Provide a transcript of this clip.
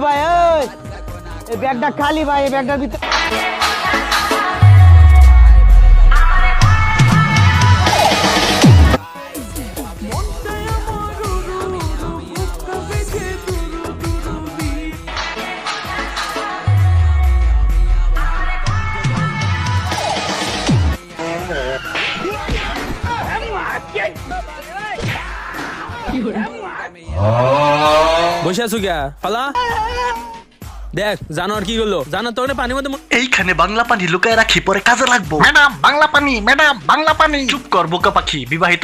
ভাই এই ব্যাগটা খালি ভাই, এই ব্যাগটার ভিতরে বসে আছো গিয়া ফালা দেখ জানোয়ার কি করলো, জানোয়ার তো পানির মধ্যে এইখানে বাংলা পানি লুকায় রাখি, পরে কাজে লাগবো। ম্যাডাম বাংলা পানি, ম্যাডাম বাংলা পানি। চুপ কর বোকা পাখি, বিবাহিত